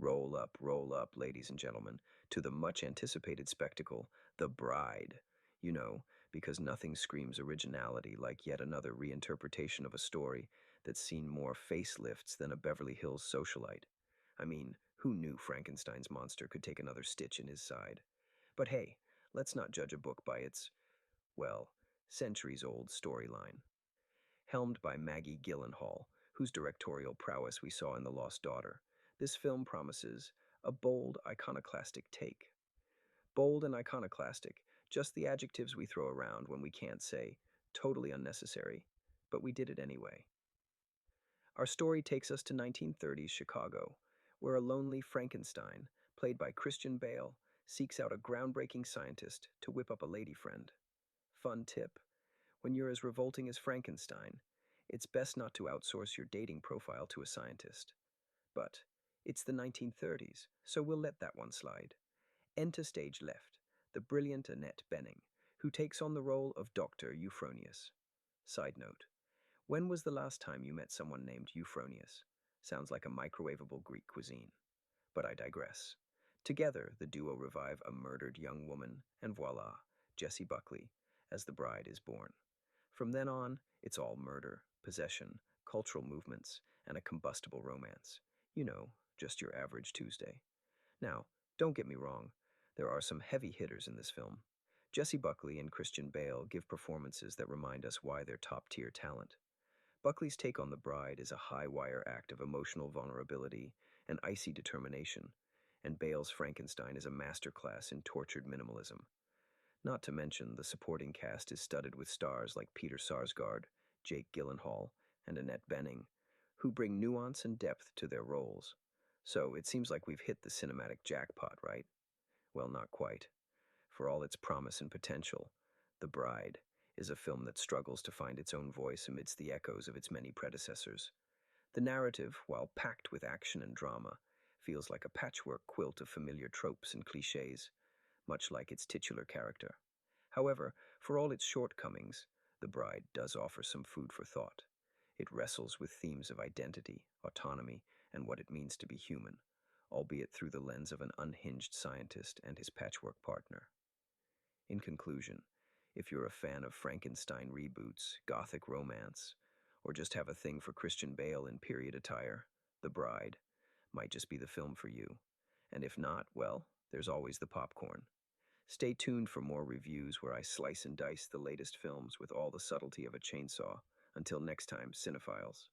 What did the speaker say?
Roll up, ladies and gentlemen, to the much anticipated spectacle, The Bride. You know, because nothing screams originality like yet another reinterpretation of a story that's seen more facelifts than a Beverly Hills socialite. I mean, who knew Frankenstein's monster could take another stitch in his side? But hey, let's not judge a book by its, well, centuries old storyline. Helmed by Maggie Gyllenhaal, whose directorial prowess we saw in The Lost Daughter, this film promises a bold, iconoclastic take. Bold and iconoclastic, just the adjectives we throw around when we can't say totally unnecessary, but we did it anyway. Our story takes us to 1930s Chicago, where a lonely Frankenstein, played by Christian Bale, seeks out a groundbreaking scientist to whip up a lady friend. Fun tip: when you're as revolting as Frankenstein, it's best not to outsource your dating profile to a scientist. But it's the 1930s, so we'll let that one slide. Enter stage left, the brilliant Annette Bening, who takes on the role of Dr. Euphronius. Side note: when was the last time you met someone named Euphronius? Sounds like a microwavable Greek cuisine. But I digress. Together, the duo revive a murdered young woman, and voila, Jessie Buckley, as the bride is born. From then on, it's all murder, possession, cultural movements, and a combustible romance. You know, just your average Tuesday. Now, don't get me wrong, there are some heavy hitters in this film. Jessie Buckley and Christian Bale give performances that remind us why they're top-tier talent. Buckley's take on the bride is a high-wire act of emotional vulnerability and icy determination, and Bale's Frankenstein is a masterclass in tortured minimalism. Not to mention, the supporting cast is studded with stars like Peter Sarsgaard, Jake Gyllenhaal, and Annette Bening, who bring nuance and depth to their roles. So it seems like we've hit the cinematic jackpot, right? Well, not quite. For all its promise and potential, The Bride is a film that struggles to find its own voice amidst the echoes of its many predecessors. The narrative, while packed with action and drama, feels like a patchwork quilt of familiar tropes and cliches, much like its titular character. However, for all its shortcomings, The Bride does offer some food for thought. It wrestles with themes of identity, autonomy, and what it means to be human, albeit through the lens of an unhinged scientist and his patchwork partner. In conclusion, if you're a fan of Frankenstein reboots, gothic romance, or just have a thing for Christian Bale in period attire, The Bride might just be the film for you. And if not, well, there's always the popcorn. Stay tuned for more reviews where I slice and dice the latest films with all the subtlety of a chainsaw. Until next time, cinephiles.